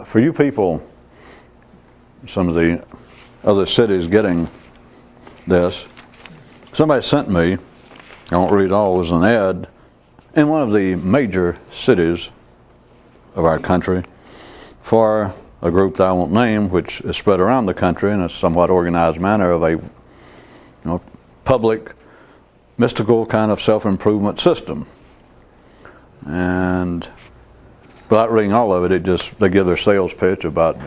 for you people, some of the other cities getting this, somebody sent me, I won't read it all, it was an ad in one of the major cities of our country for a group that I won't name, which is spread around the country in a somewhat organized manner of a public, mystical kind of self-improvement system. And without reading all of it, they give their sales pitch about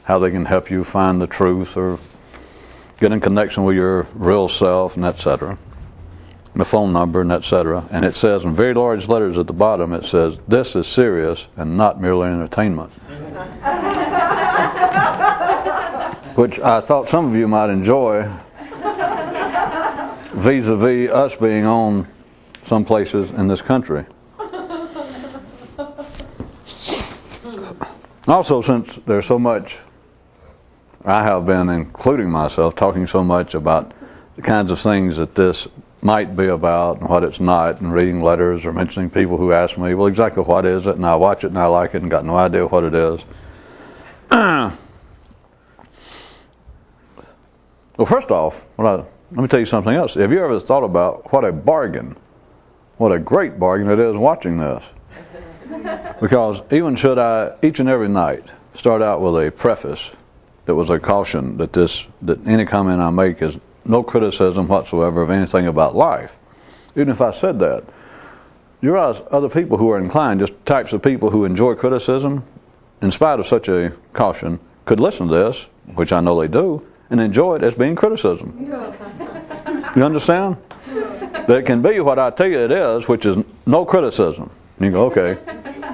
how they can help you find the truth or get in connection with your real self, and etc. And the phone number, and etc. And it says in very large letters at the bottom, it says, "This is serious and not merely entertainment." Which I thought some of you might enjoy, vis-a-vis us being on some places in this country. Also, since there's so much, I have been, including myself, talking so much about the kinds of things that this might be about and what it's not, and reading letters or mentioning people who ask me, well, exactly what is it? And I watch it and I like it and got no idea what it is. Well, first off, let me tell you something else. Have you ever thought about what a bargain, what a great bargain it is watching this? Because even should I, each and every night, start out with a preface that was a caution that any comment I make is no criticism whatsoever of anything about life. Even if I said that, you realize other people who are inclined, just types of people who enjoy criticism, in spite of such a caution, could listen to this, which I know they do, and enjoy it as being criticism. You understand? That it can be what I tell you it is, which is no criticism. You go, okay.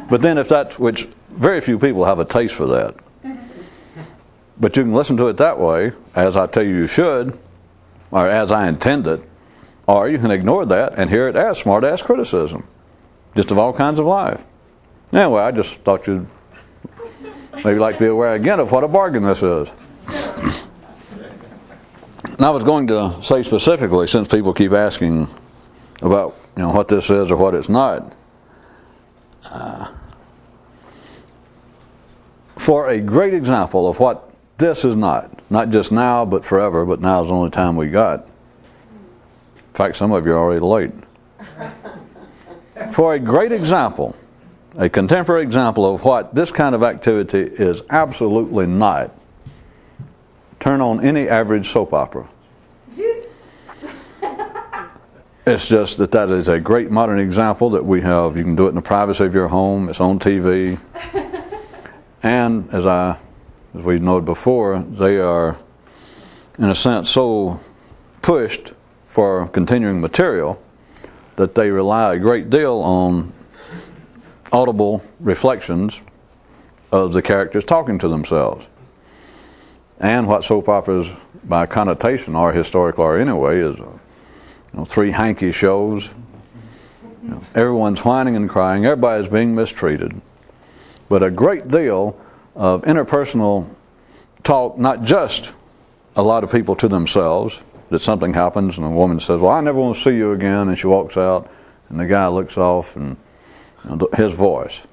But then if that's, which very few people have a taste for that. But you can listen to it that way, as I tell you should, or as I intend it, or you can ignore that and hear it as smart-ass criticism, just of all kinds of life. Anyway, I just thought you'd maybe like to be aware again of what a bargain this is. And I was going to say specifically, since people keep asking about what this is or what it's not, for a great example of what this is not just now, but forever, but now is the only time we got. In fact, some of you are already late. For a great example, a contemporary example of what this kind of activity is absolutely not, turn on any average soap opera. It's just that is a great modern example that we have. You can do it in the privacy of your home. It's on TV. And as we noted before, they are, in a sense, so pushed for continuing material that they rely a great deal on audible reflections of the characters talking to themselves. And what soap operas, by connotation, are historical or anyway, is three hanky shows. Everyone's whining and crying. Everybody's being mistreated. But a great deal of interpersonal talk, not just a lot of people to themselves, that something happens and a woman says, well, I never want to see you again, and she walks out, and the guy looks off, and his voice.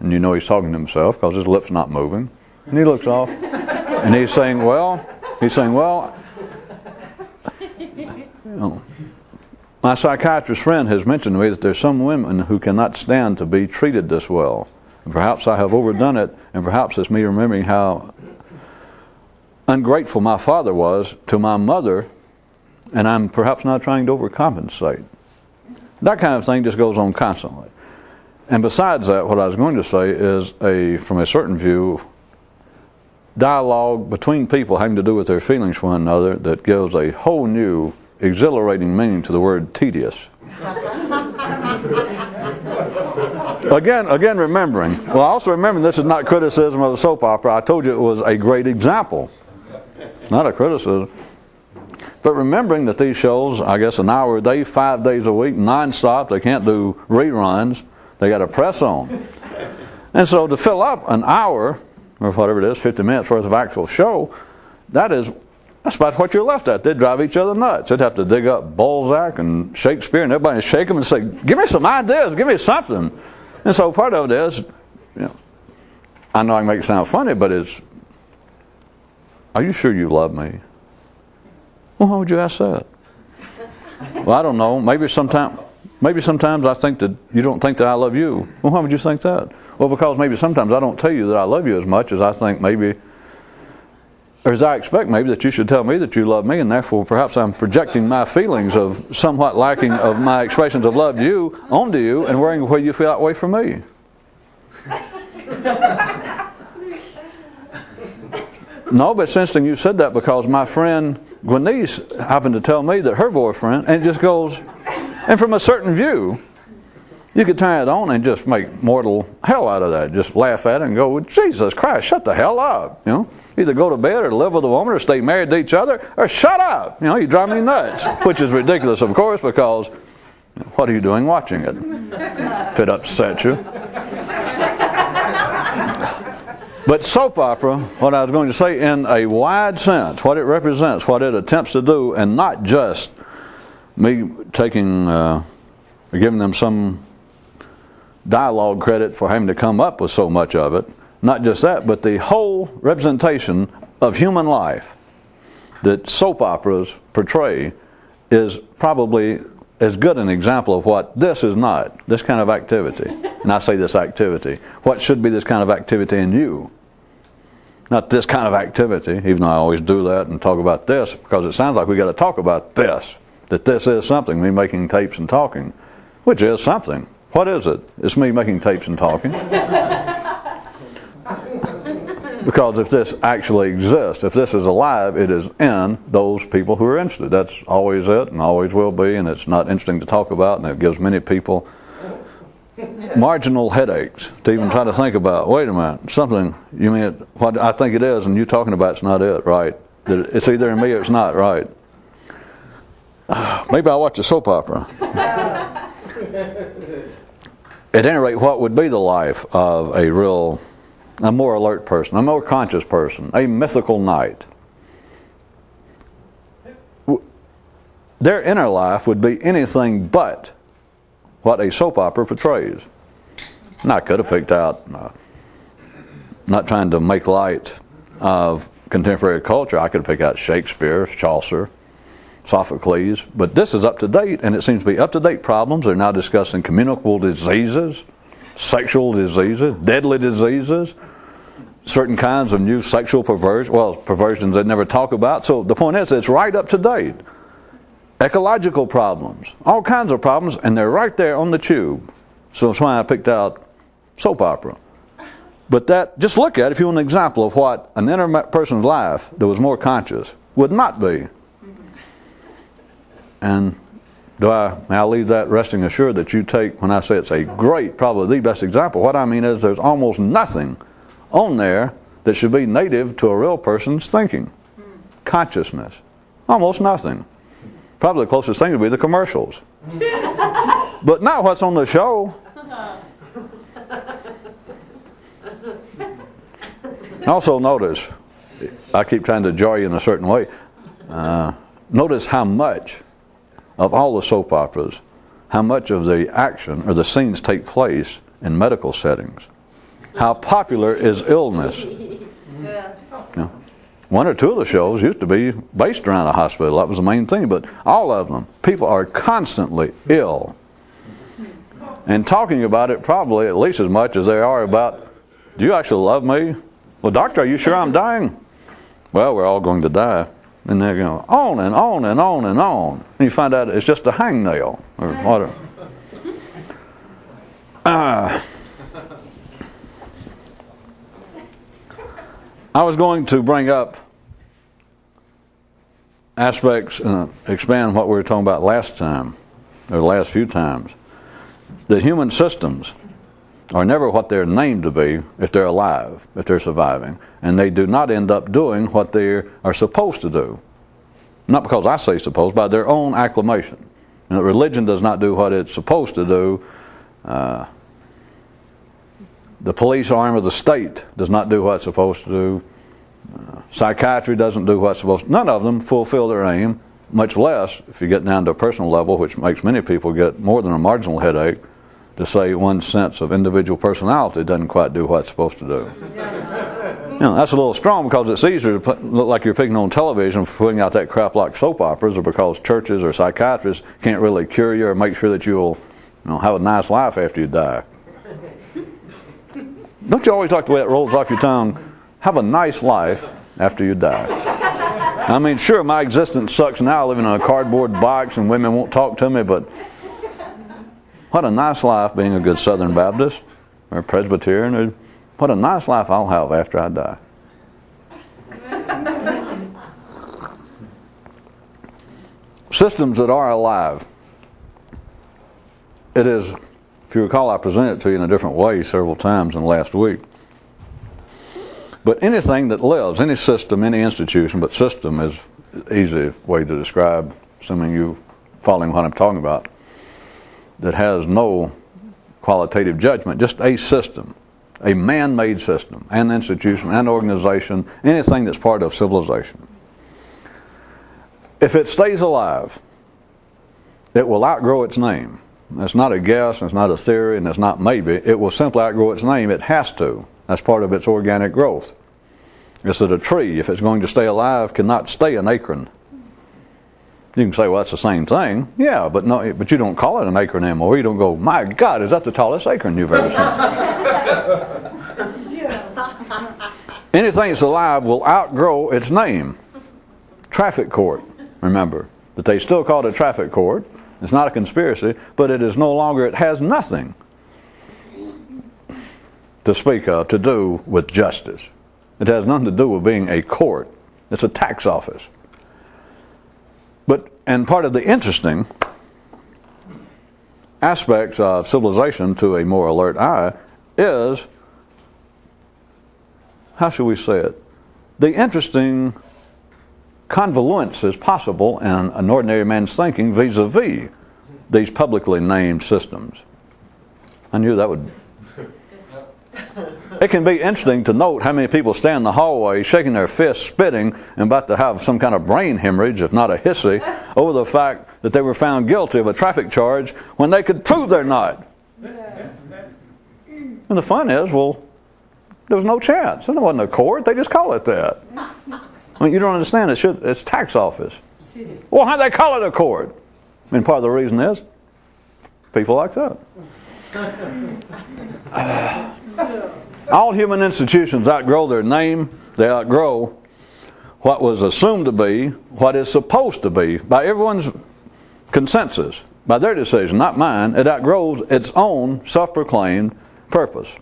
And he's talking to himself because his lips not moving. And he looks off, and he's saying, my psychiatrist friend has mentioned to me that there's some women who cannot stand to be treated this well. And perhaps I have overdone it, and perhaps it's me remembering how ungrateful my father was to my mother, and I'm perhaps not trying to overcompensate. That kind of thing just goes on constantly. And besides that, what I was going to say is, from a certain view, dialogue between people having to do with their feelings for one another that gives a whole new, exhilarating meaning to the word tedious. Again, remembering. Well, also remembering this is not criticism of the soap opera. I told you it was a great example, not a criticism. But remembering that these shows, I guess an hour a day, 5 days a week, non-stop, they can't do reruns. They got to press on. And so to fill up an hour, or whatever it is, 50 minutes worth of actual show, that's about what you're left at. They'd drive each other nuts. They'd have to dig up Balzac and Shakespeare and everybody and shake them and say, give me some ideas, give me something. And so part of it is, I know I can make it sound funny, but it's, are you sure you love me? Well, why would you ask that? Well, I don't know. Maybe sometimes I think that you don't think that I love you. Well, why would you think that? Well, because maybe sometimes I don't tell you that I love you as much as I think maybe, or as I expect maybe that you should tell me that you love me, and therefore perhaps I'm projecting my feelings of somewhat lacking of my expressions of love to you onto you and worrying where you feel that way for me. No, but it's interesting you said that, because my friend Gwenice happened to tell me that her boyfriend, and it just goes, and from a certain view, you could turn it on and just make mortal hell out of that. Just laugh at it and go, well, Jesus Christ, shut the hell up. You know, either go to bed or live with a woman or stay married to each other, or shut up. You know, you drive me nuts, which is ridiculous, of course, because what are you doing watching it? If it upsets you. But soap opera, what I was going to say in a wide sense, what it represents, what it attempts to do, and not just me taking, giving them some dialogue credit for having to come up with so much of it. Not just that, but the whole representation of human life that soap operas portray is probably as good an example of what this is not, this kind of activity. And I say this activity. What should be this kind of activity in you? Not this kind of activity, even though I always do that and talk about this, because it sounds like we got to talk about this, that this is something, me making tapes and talking, which is something. What is it? It's me making tapes and talking. Because if this actually exists, if this is alive, it is in those people who are interested. That's always it and always will be, and it's not interesting to talk about, and it gives many people marginal headaches to even try to think about, wait a minute, something, you mean what I think it is and you talking about it's not it, right? That it's either in me or it's not, right? Maybe I'll watch a soap opera. At any rate, what would be the life of a more alert person, a more conscious person, a mythical knight? Their inner life would be anything but what a soap opera portrays. And I could have picked out, not trying to make light of contemporary culture, I could have picked out Shakespeare, Chaucer, Sophocles, but this is up to date, and it seems to be up to date problems. They're now discussing communicable diseases, sexual diseases, deadly diseases, certain kinds of new sexual perversions they never talk about. So the point is, it's right up to date. Ecological problems, all kinds of problems, and they're right there on the tube. So that's why I picked out soap opera. But that, just look at it if you want an example of what an inner person's life that was more conscious would not be. And I'll leave that resting assured that you take, when I say it's a great, probably the best example, what I mean is there's almost nothing on there that should be native to a real person's thinking. Consciousness. Almost nothing. Probably the closest thing would be the commercials. But not what's on the show. Also notice, I keep trying to jar you in a certain way, notice how much of all the soap operas, how much of the action or the scenes take place in medical settings. How popular is illness? Yeah. You know, one or two of the shows used to be based around a hospital. That was the main thing. But all of them, people are constantly ill. And talking about it probably at least as much as they are about, do you actually love me? Well, doctor, are you sure I'm dying? Well, we're all going to die. And they're going on and on and on and on. And you find out it's just a hangnail or whatever. I was going to bring up aspects and expand what we were talking about last time, or the last few times. The human systems are never what they're named to be if they're alive, if they're surviving. And they do not end up doing what they are supposed to do. Not because I say supposed, by their own acclamation. And religion does not do what it's supposed to do. The police arm of the state does not do what it's supposed to do. Psychiatry doesn't do what it's supposed to. None of them fulfill their aim, much less, if you get down to a personal level, which makes many people get more than a marginal headache, to say one's sense of individual personality doesn't quite do what it's supposed to do. That's a little strong because it's easier to look like you're picking on television for putting out that crap like soap operas, or because churches or psychiatrists can't really cure you or make sure that you'll have a nice life after you die. Don't you always like the way it rolls off your tongue? Have a nice life after you die. I mean, sure, my existence sucks now, living in a cardboard box and women won't talk to me, but what a nice life being a good Southern Baptist or Presbyterian. Or what a nice life I'll have after I die. Systems that are alive. It is, if you recall, I presented it to you in a different way several times in the last week. But anything that lives, any system, any institution, but system is an easy way to describe, assuming you following what I'm talking about, that has no qualitative judgment, just a system, a man-made system, an institution, an organization, anything that's part of civilization. If it stays alive, it will outgrow its name. It's not a guess, it's not a theory, and it's not maybe. It will simply outgrow its name. It has to. That's part of its organic growth. It's that a tree, if it's going to stay alive, cannot stay an acorn. You can say, well, that's the same thing. Yeah, but you don't call it an acorn anymore. You don't go, my God, is that the tallest acorn you've ever seen? Anything that's alive will outgrow its name. Traffic court, remember, that they still call it a traffic court. It's not a conspiracy, but it is no longer, it has nothing to speak of to do with justice. It has nothing to do with being a court. It's a tax office. And part of the interesting aspects of civilization to a more alert eye is, how should we say it? The interesting convoluences possible in an ordinary man's thinking vis-a-vis these publicly named systems. I knew that would... It can be interesting to note how many people stand in the hallway shaking their fists, spitting, and about to have some kind of brain hemorrhage, if not a hissy, over the fact that they were found guilty of a traffic charge when they could prove they're not. And the fun is, well, there was no chance. There wasn't a court. They just call it that. I mean, you don't understand. It's tax office. Well, how'd they call it a court? I mean, part of the reason is people like that. All human institutions outgrow their name. They outgrow what was assumed to be, what is supposed to be, by everyone's consensus, by their decision, not mine. It outgrows its own self-proclaimed purpose.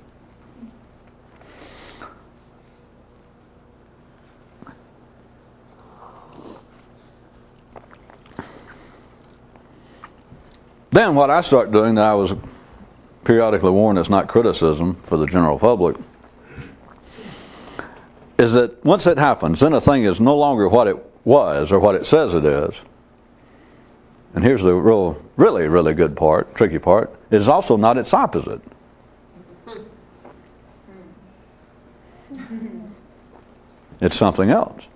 Then what I start doing, that I was periodically warned it's not criticism for the general public, is that once it happens, then a thing is no longer what it was or what it says it is. And here's the really, really good part, tricky part, it is also not its opposite. It's something else.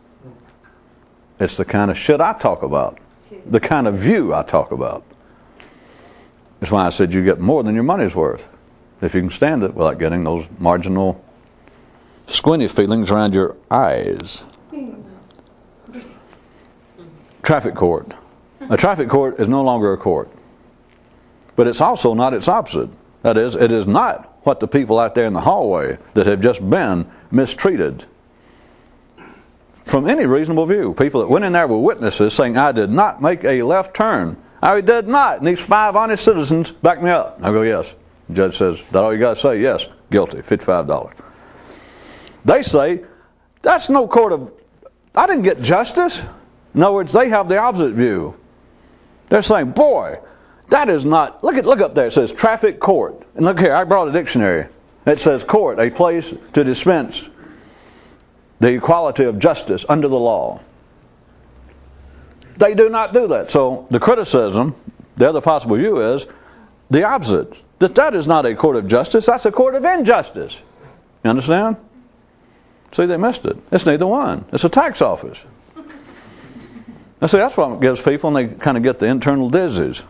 It's the kind of shit I talk about, the kind of view I talk about. That's why I said you get more than your money's worth if you can stand it without getting those marginal squinty feelings around your eyes. Traffic court. A traffic court is no longer a court. But it's also not its opposite. That is, it is not what the people out there in the hallway that have just been mistreated. From any reasonable view, people that went in there were witnesses saying, I did not make a left turn. I did not. And these 5 honest citizens back me up. I go, yes. The judge says, that all you got to say? Yes. Guilty. $55. They say, that's no court of... I didn't get justice. In other words, they have the opposite view. They're saying, boy, that is not... Look up there. It says traffic court. And look here, I brought a dictionary. It says court, a place to dispense the equality of justice under the law. They do not do that. So the criticism, the other possible view is the opposite. That is not a court of justice, that's a court of injustice. You understand? See, they missed it. It's neither one. It's a tax office. Now see, that's what gives people, and they kind of get the internal dizzies.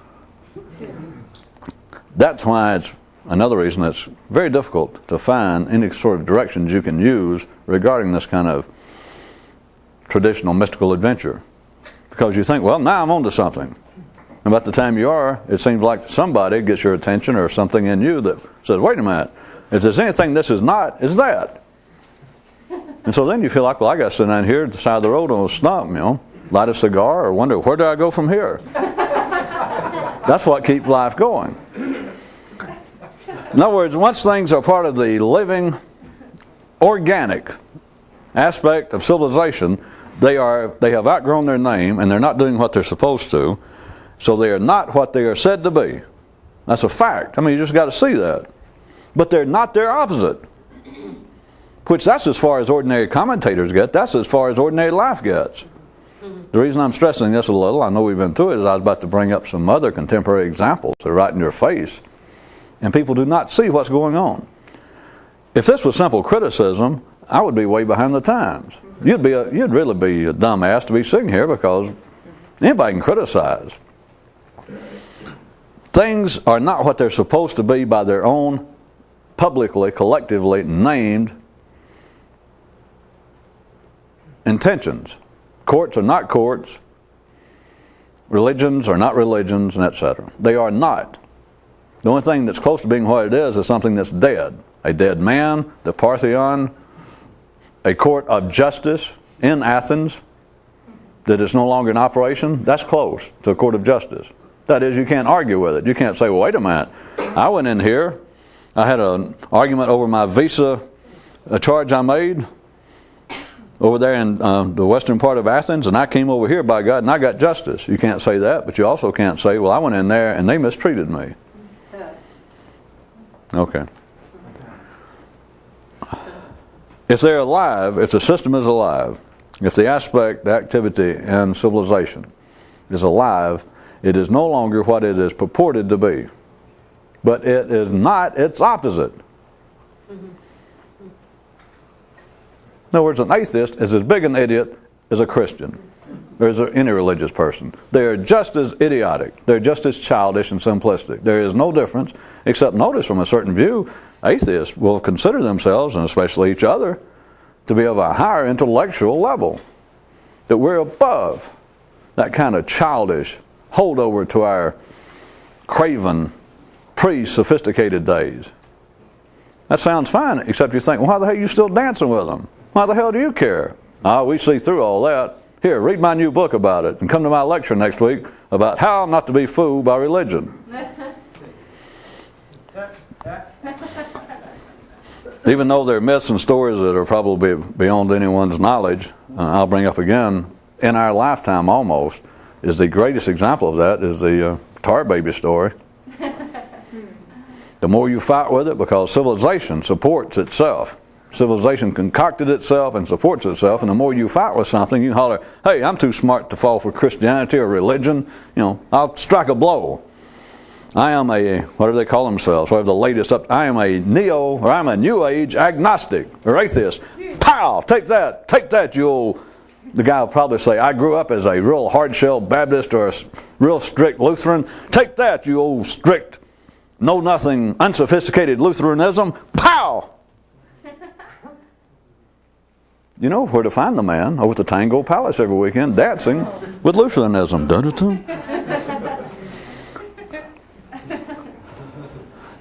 That's why it's another reason it's very difficult to find any sort of directions you can use regarding this kind of traditional mystical adventure. Because you think, well, now I'm onto something. And by the time you are, it seems like somebody gets your attention or something in you that says, wait a minute, if there's anything this is not, it's that. And so then you feel like, well, I got to sit down here at the side of the road on a stump, light a cigar or wonder, where do I go from here? That's what keeps life going. In other words, once things are part of the living, organic aspect of civilization, they have outgrown their name and they're not doing what they're supposed to, so they are not what they are said to be. That's a fact. You just got to see that. But they're not their opposite, which that's as far as ordinary commentators get. That's as far as ordinary life gets. The reason I'm stressing this a little, I know we've been through it, is I was about to bring up some other contemporary examples that are right in your face, and people do not see what's going on. If this was simple criticism, I would be way behind the times. You'd really be a dumbass to be sitting here, because anybody can criticize. Things are not what they're supposed to be by their own publicly, collectively named intentions. Courts are not courts. Religions are not religions, and etc. They are not. The only thing that's close to being what it is something that's dead. A dead man, the Parthenon, a court of justice in Athens that is no longer in operation. That's close to a court of justice. That is, you can't argue with it. You can't say, well, wait a minute. I went in here, I had an argument over my visa, a charge I made over there in the western part of Athens, and I came over here, by God, and I got justice. You can't say that, but you also can't say, well, I went in there and they mistreated me. Okay. If they're alive, if the system is alive, if the aspect, the activity, and civilization is alive, it is no longer what it is purported to be. But it is not its opposite. In other words, an atheist is as big an idiot as a Christian, or as any religious person. They are just as idiotic. They're just as childish and simplistic. There is no difference, except notice from a certain view, atheists will consider themselves, and especially each other, to be of a higher intellectual level. That we're above that kind of childish holdover to our craven, pre-sophisticated days. That sounds fine, except you think, well, why the hell are you still dancing with them? Why the hell do you care? We see through all that. Here, read my new book about it, and come to my lecture next week about how not to be fooled by religion. Even though they're myths and stories that are probably beyond anyone's knowledge, I'll bring up again, in our lifetime almost, is the greatest example of that is the tar baby story. The more you fight with it, because civilization supports itself. Civilization concocted itself and supports itself, and the more you fight with something, you holler, hey, I'm too smart to fall for Christianity or religion. I'll strike a blow. I am a, what do they call themselves? So I have the latest up. I am a I'm a New Age agnostic or atheist. Pow! Take that, you old. The guy will probably say, I grew up as a real hard-shell Baptist or a real strict Lutheran. Take that, you old strict, know-nothing, unsophisticated Lutheranism. Pow! You know where to find the man, over at the Tango Palace every weekend, dancing with Lutheranism.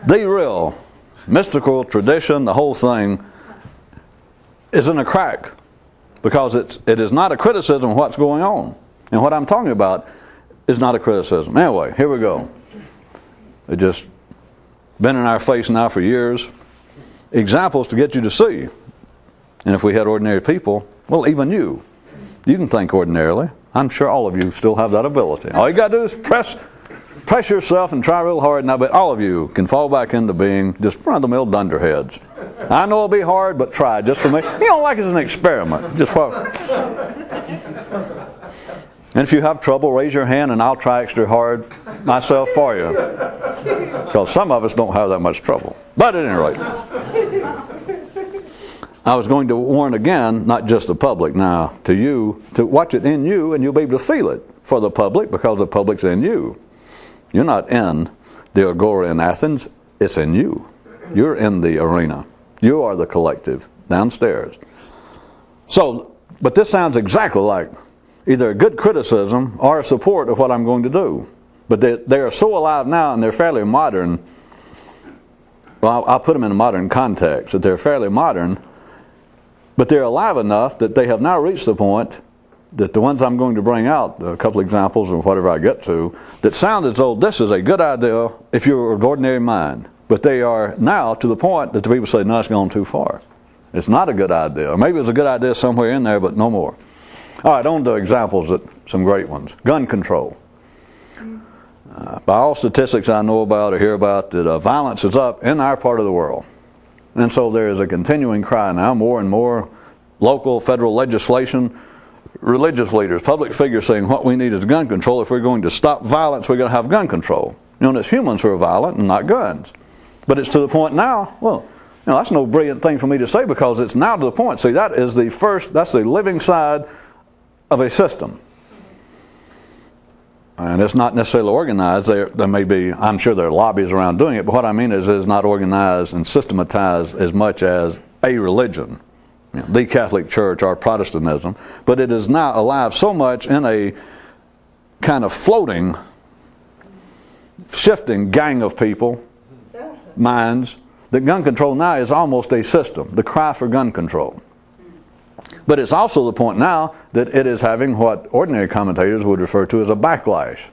The real mystical tradition, the whole thing, is in a crack, because it is not a criticism of what's going on. And what I'm talking about is not a criticism. Anyway, here we go. It's just been in our face now for years. Examples to get you to see. And if we had ordinary people, well, even you can think ordinarily. I'm sure all of you still have that ability. All you got to do is press yourself and try real hard. Now, but all of you can fall back into being just run-of-the-mill dunderheads. I know it'll be hard, but try just for me. You don't like it as an experiment. Just what? And if you have trouble, raise your hand and I'll try extra hard myself for you. Because some of us don't have that much trouble. But at any rate, I was going to warn again, not just the public now, to you, to watch it in you, and you'll be able to feel it for the public, because the public's in you. You're not in the agora in Athens, it's in you. You're in the arena. You are the collective downstairs. So, but this sounds exactly like either a good criticism or a support of what I'm going to do. But they are so alive now, and they're fairly modern. Well, I'll put them in a modern context, that they're fairly modern, but they're alive enough that they have now reached the point that the ones I'm going to bring out, a couple examples or whatever I get to, that sound as though this is a good idea if you're of ordinary mind. But they are now to the point that the people say, no, it's gone too far. It's not a good idea. Or maybe it's a good idea somewhere in there, but no more. All right, on to examples, some great ones. Gun control. By all statistics I know about or hear about, that violence is up in our part of the world. And so there is a continuing cry now, more and more local, federal legislation, religious leaders, public figures saying what we need is gun control. If we're going to stop violence, we're going to have gun control. You know, it's humans who are violent and not guns. But it's to the point now, well, you know, that's no brilliant thing for me to say, because it's now to the point. See, that is that's the living side of a system. And it's not necessarily organized. There may be, I'm sure there are lobbies around doing it, but what I mean is it's not organized and systematized as much as a religion, you know, the Catholic Church or Protestantism. But it is now alive so much in a kind of floating, shifting gang of people, minds, that gun control now is almost a system, the cry for gun control. But it's also the point now that it is having what ordinary commentators would refer to as a backlash.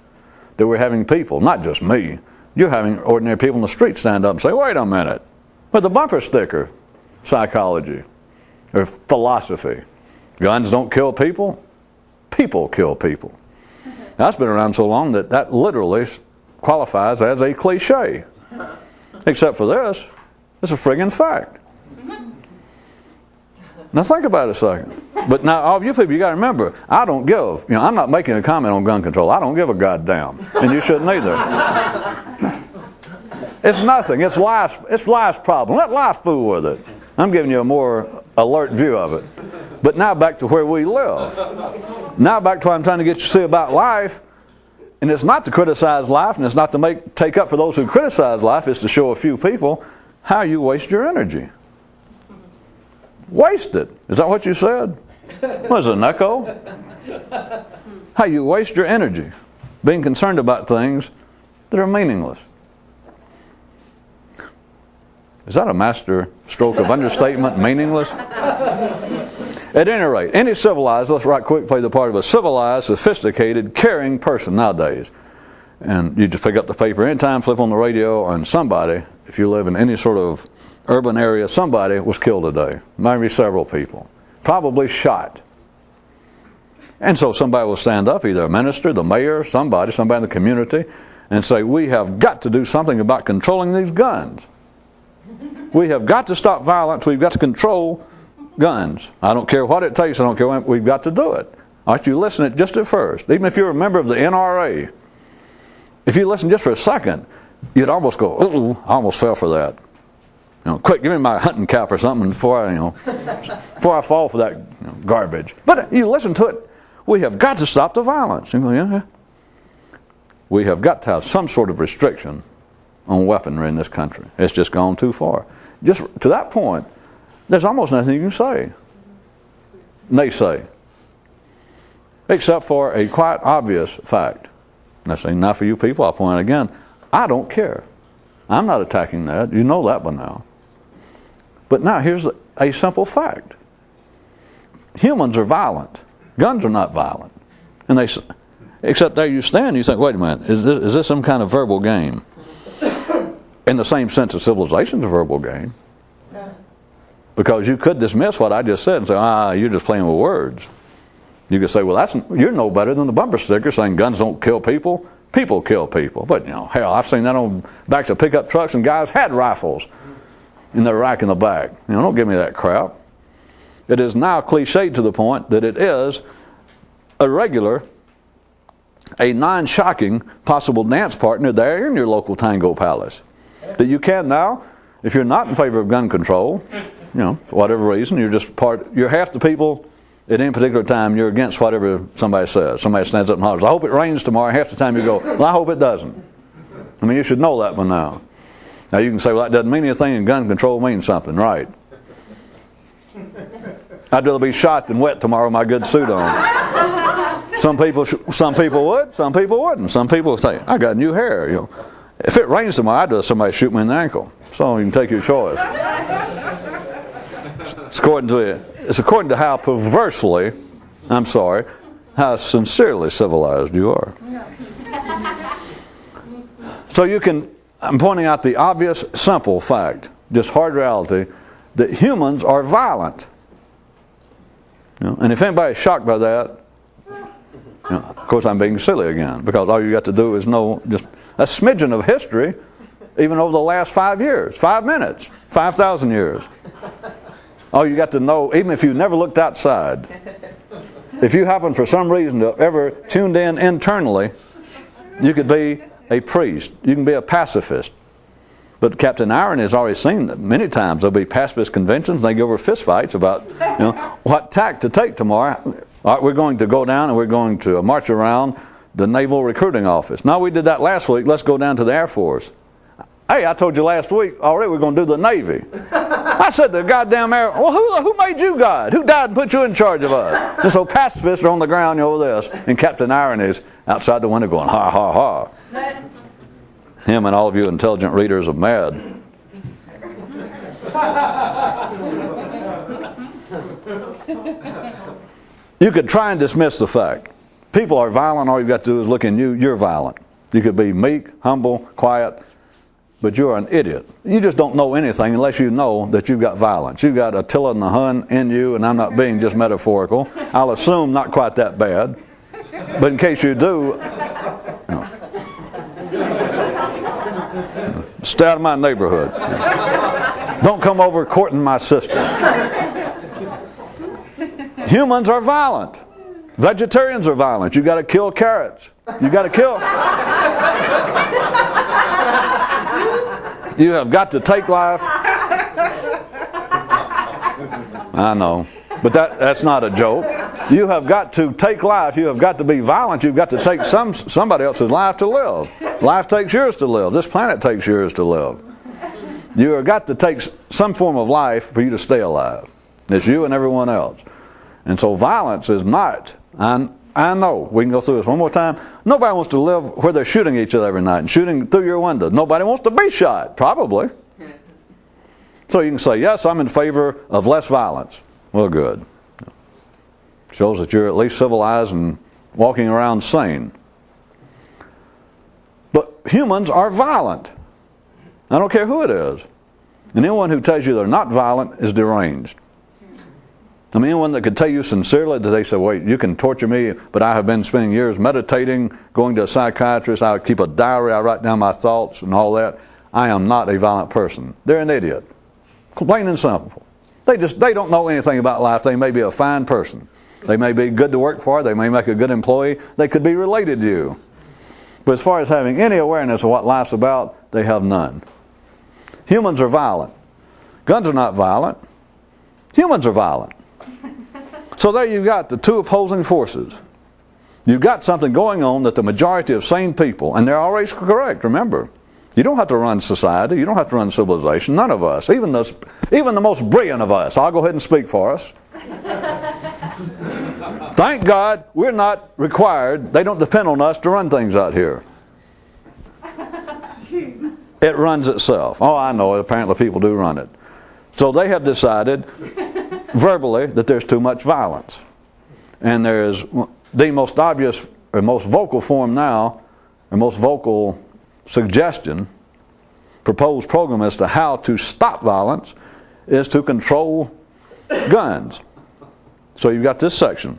That we're having people, not just me, you're having ordinary people in the street stand up and say, wait a minute, with the bumper sticker psychology or philosophy, guns don't kill people, people kill people. That's been around so long that literally qualifies as a cliche. Except for this, it's a friggin' fact. Now think about it a second. But now all of you people, you got to remember, I don't give. You know, I'm not making a comment on gun control. I don't give a goddamn, and you shouldn't either. It's nothing. It's life's problem. Let life fool with it. I'm giving you a more alert view of it. But now back to where we live. Now back to what I'm trying to get you to see about life. And it's not to criticize life, and it's not to take up for those who criticize life. It's to show a few people how you waste your energy. Wasted. Is that what you said? What is it, an echo? How you waste your energy being concerned about things that are meaningless. Is that a master stroke of understatement, meaningless? At any rate, any civilized, let's right quick play the part of a civilized, sophisticated, caring person nowadays. And you just pick up the paper anytime, flip on the radio, and somebody, if you live in any sort of urban area, somebody was killed today. Maybe several people. Probably shot. And so somebody will stand up, either a minister, the mayor, somebody in the community, and say, we have got to do something about controlling these guns. We have got to stop violence. We've got to control guns. I don't care what it takes. I don't care when. We've got to do it. All right, you listen it just at first. Even if you're a member of the NRA, if you listen just for a second, you'd almost go, uh-oh, I almost fell for that. You know, quick, give me my hunting cap or something before I fall for that garbage. But you listen to it. We have got to stop the violence. You go, yeah. We have got to have some sort of restriction on weaponry in this country. It's just gone too far. Just to that point, there's almost nothing you can say. Naysay. Except for a quite obvious fact. Now for you people, I'll point out again, I don't care. I'm not attacking that. You know that by now. But now here's a simple fact. Humans are violent. Guns are not violent. And except there you stand, you think, wait a minute, is this some kind of verbal game? In the same sense that civilization's a verbal game. Because you could dismiss what I just said and say, you're just playing with words. You could say, well, you're no better than the bumper sticker saying guns don't kill people. People kill people. But, hell, I've seen that on backs of pickup trucks, and guys had rifles in their rack in the back. Don't give me that crap. It is now cliched to the point that it is a regular, a non-shocking possible dance partner there in your local tango palace. That you can now, if you're not in favor of gun control, for whatever reason, you're half the people at any particular time, you're against whatever somebody says. Somebody stands up and hollers, I hope it rains tomorrow. Half the time you go, well, I hope it doesn't. I mean, you should know that by now. Now you can say, well, that doesn't mean anything, and gun control means something, right? I'd rather be shot than wet tomorrow with my good suit on. Some people would, some people wouldn't. Some people say, I got new hair. You know, if it rains tomorrow, I'd rather somebody shoot me in the ankle. So you can take your choice. It's according to how perversely, how sincerely civilized you are. So I'm pointing out the obvious, simple fact, just hard reality, that humans are violent. You know, and if anybody's shocked by that, you know, of course I'm being silly again, because all you got to do is know just a smidgen of history, even over the last 5 years, 5 minutes, 5,000 years. All you got to know, even if you never looked outside, if you happen for some reason to have ever tuned in internally, you could be a priest, you can be a pacifist. But Captain Irony has already seen that many times there'll be pacifist conventions and they go over fist fights about what tack to take tomorrow. All right, we're going to go down and we're going to march around the Naval Recruiting Office. Now we did that last week, let's go down to the Air Force. Hey, I told you last week already we're going to do the Navy. I said the goddamn Air, well who made you God? Who died and put you in charge of us? And so pacifists are on the ground over this, and Captain Irony's outside the window going, ha ha ha. Him and all of you intelligent readers of Mad. You could try and dismiss the fact. People are violent, all you've got to do is look in you, you're violent. You could be meek, humble, quiet, but you're an idiot. You just don't know anything unless you know that you've got violence. You've got Attila and the Hun in you, and I'm not being just metaphorical. I'll assume not quite that bad. But in case you do, stay out of my neighborhood. Don't come over courting my sister. Humans are violent. Vegetarians are violent. You got to kill carrots. You got to kill. You have got to take life. I know, but that's not a joke. You have got to take life. You have got to be violent. You've got to take somebody else's life to live. Life takes years to live. This planet takes years to live. You have got to take some form of life for you to stay alive. It's you and everyone else. And so violence is not, I know, we can go through this one more time. Nobody wants to live where they're shooting each other every night and shooting through your window. Nobody wants to be shot, probably. So you can say, yes, I'm in favor of less violence. Well, good. Shows that you're at least civilized and walking around sane. But humans are violent. I don't care who it is. And anyone who tells you they're not violent is deranged. I mean, anyone that could tell you sincerely that they say, wait, you can torture me, but I have been spending years meditating, going to a psychiatrist, I keep a diary, I write down my thoughts and all that. I am not a violent person. They're an idiot. Plain and simple. They don't know anything about life. They may be a fine person. They may be good to work for. They may make a good employee. They could be related to you. But as far as having any awareness of what life's about, they have none. Humans are violent. Guns are not violent. Humans are violent. So there you've got the two opposing forces. You've got something going on that the majority of sane people, and they're always correct, remember, you don't have to run society, you don't have to run civilization, none of us, even the most brilliant of us. I'll go ahead and speak for us. Thank God we're not required, they don't depend on us to run things out here. It runs itself. Oh, I know, apparently people do run it. So they have decided verbally that there's too much violence. And there's the most obvious or most vocal form now, or most vocal suggestion, proposed program as to how to stop violence is to control guns. So you've got this section.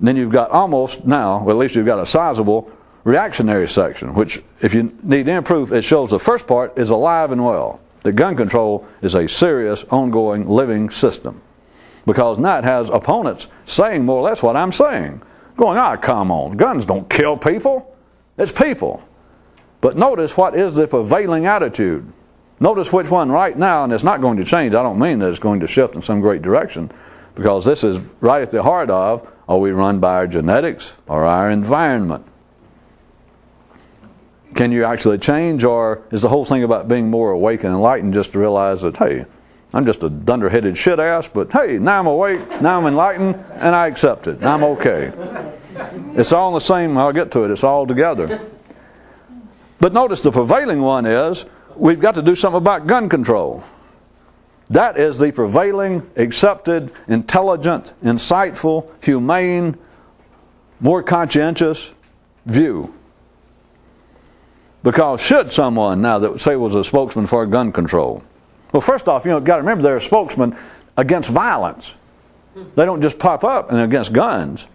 Then you've got almost now, well, at least you've got a sizable reactionary section, which if you need any proof, it shows the first part is alive and well. That gun control is a serious, ongoing, living system. Because now it has opponents saying more or less what I'm saying. Going, come on, guns don't kill people. It's people. But notice what is the prevailing attitude. Notice which one right now, and it's not going to change. I don't mean that it's going to shift in some great direction. Because this is right at the heart of, are we run by our genetics or our environment? Can you actually change, or is the whole thing about being more awake and enlightened just to realize that, hey, I'm just a dunderheaded shit ass, but hey, now I'm awake, now I'm enlightened, and I accept it. I'm okay. It's all the same. I'll get to it. It's all together. But notice the prevailing one is we've got to do something about gun control. That is the prevailing, accepted, intelligent, insightful, humane, more conscientious view. Because should someone now that say was a spokesman for gun control, well, first off, got to remember they're a spokesman against violence. They don't just pop up and against guns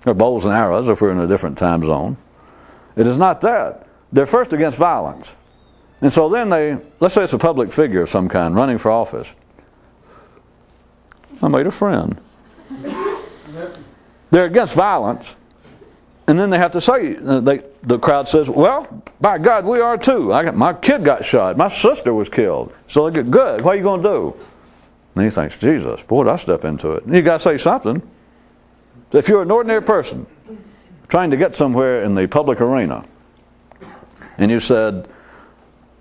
or bows and arrows if we're in a different time zone. It is not that. They're first against violence. And so then let's say it's a public figure of some kind running for office. I made a friend. They're against violence. And then they have to say, the crowd says, well, by God, we are too. My kid got shot. My sister was killed. So they get, good. What are you going to do? And he thinks, Jesus, boy, did I step into it. And you got to say something. If you're an ordinary person trying to get somewhere in the public arena, and you said,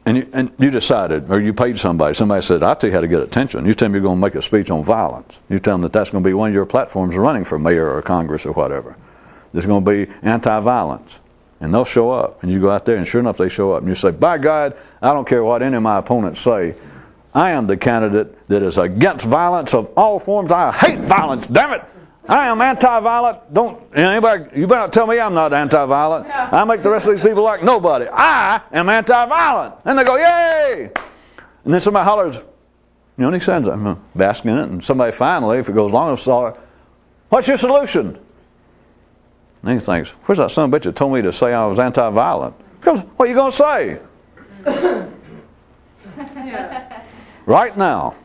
and you decided, or you paid somebody said, I'll tell you how to get attention. You tell them you're going to make a speech on violence. You tell them that that's going to be one of your platforms running for mayor or Congress or whatever. There's going to be anti-violence. And they'll show up. And you go out there, and sure enough, they show up. And you say, by God, I don't care what any of my opponents say. I am the candidate that is against violence of all forms. I hate violence, damn it. I am anti-violent. You better not tell me I'm not anti-violent. I make the rest of these people like nobody. I am anti-violent. And they go, yay! And then somebody hollers, and he sends them basking in it. And somebody finally, if it goes long enough, holler, what's your solution? And he thinks, where's that son of a bitch that told me to say I was anti-violent? Because what are you going to say? Right now,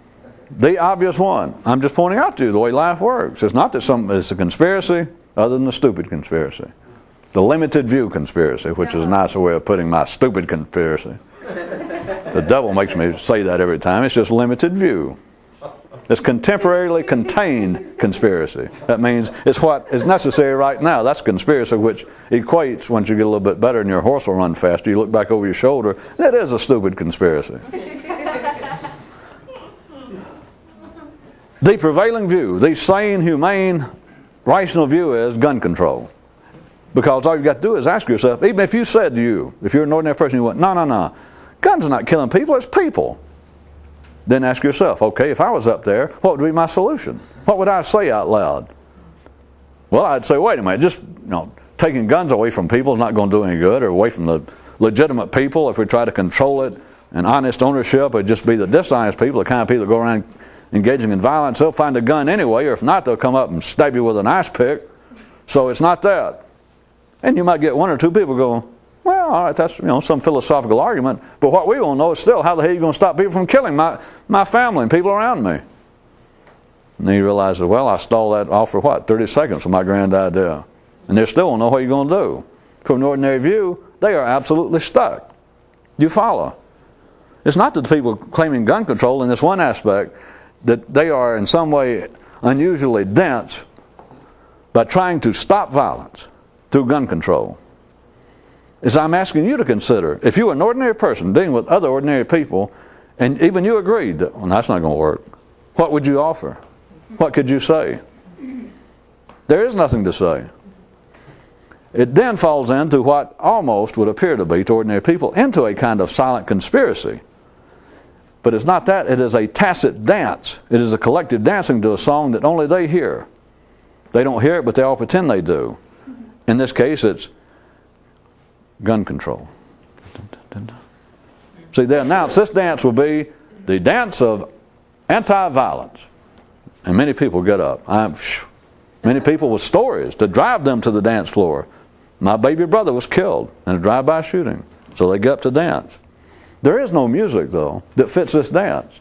the obvious one. I'm just pointing out to you the way life works. It's not that it's a conspiracy other than a stupid conspiracy. The limited view conspiracy, which is a nicer way of putting my stupid conspiracy. The devil makes me say that every time. It's just limited view. It's contemporarily contained conspiracy. That means it's what is necessary right now. That's conspiracy, which equates, once you get a little bit better and your horse will run faster, you look back over your shoulder, that is a stupid conspiracy. The prevailing view, the sane, humane, rational view is gun control. Because all you've got to do is ask yourself, even if you said to you, if you're an ordinary person, you went, no, guns are not killing people, it's people. Then ask yourself, okay, if I was up there, what would be my solution? What would I say out loud? Well, I'd say, wait a minute, just taking guns away from people is not going to do any good, or away from the legitimate people. If we try to control it, and honest ownership would just be the dishonest people, the kind of people that go around engaging in violence. They'll find a gun anyway, or if not, they'll come up and stab you with an ice pick. So it's not that. And you might get one or two people going, well, all right, that's some philosophical argument, but what we want to know is still, how the hell are you going to stop people from killing my family and people around me? And then you realize that, well, I stalled that off for 30 seconds with my grand idea. And they still don't know what you're going to do. From an ordinary view, they are absolutely stuck. You follow? It's not that the people claiming gun control in this one aspect, that they are in some way unusually dense by trying to stop violence through gun control. Is I'm asking you to consider, if you were an ordinary person dealing with other ordinary people, and even you agreed that, well, that's not going to work, what would you offer? What could you say? There is nothing to say. It then falls into what almost would appear to be, to ordinary people, into a kind of silent conspiracy. But it's not that. It is a tacit dance. It is a collective dancing to a song that only they hear. They don't hear it, but they all pretend they do. In this case, it's gun control. See, they announce this dance will be the dance of anti-violence. And many people get up. Many people with stories to drive them to the dance floor. My baby brother was killed in a drive-by shooting. So they get up to dance. There is no music, though, that fits this dance.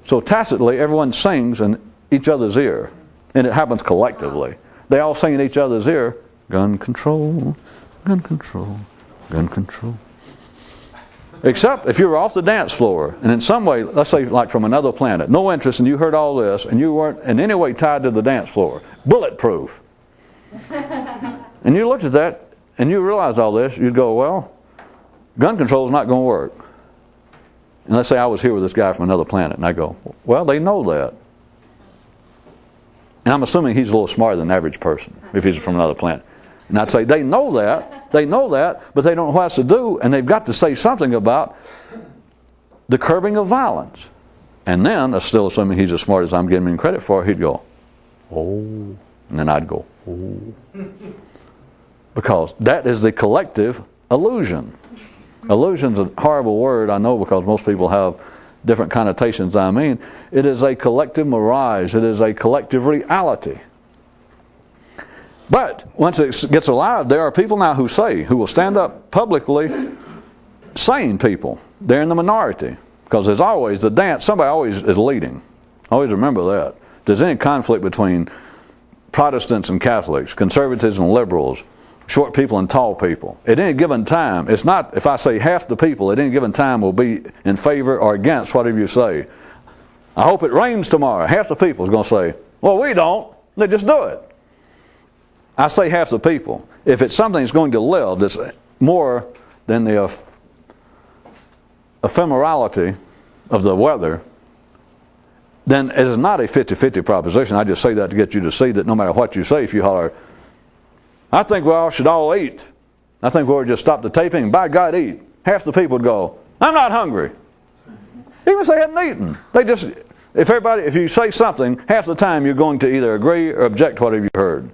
So tacitly, everyone sings in each other's ear. And it happens collectively. They all sing in each other's ear, gun control, gun control, gun control. Except if you were off the dance floor, and in some way, let's say like from another planet, no interest, and you heard all this, and you weren't in any way tied to the dance floor, bulletproof. And you looked at that, and you realized all this, you'd go, well, gun control is not going to work. And let's say I was here with this guy from another planet, and I go, well, they know that. And I'm assuming he's a little smarter than the average person if he's from another planet. And I'd say, they know that, but they don't know what else to do, and they've got to say something about the curbing of violence. And then, still assuming he's as smart as I'm giving him credit for, he'd go, oh. And then I'd go, oh. Because that is the collective illusion. Illusion's a horrible word, I know, because most people have different connotations. I mean, it is a collective mirage. It is a collective reality. But once it gets alive, there are people now who will stand up publicly, sane people. They're in the minority. Because there's always the dance, somebody always is leading. Always remember that. If there's any conflict between Protestants and Catholics, conservatives and liberals, short people and tall people, at any given time, it's not, if I say half the people at any given time will be in favor or against whatever you say. I hope it rains tomorrow. Half the people is going to say, well, we don't. They just do it. I say half the people. If it's something that's going to live that's more than the ephemerality of the weather, then it is not a 50-50 proposition. I just say that to get you to see that no matter what you say, if you holler, I think we all should all eat. I think we ought to just stop the taping and by God eat. Half the people would go, I'm not hungry. Even if they hadn't eaten. They just, if you say something, half the time you're going to either agree or object to whatever you heard.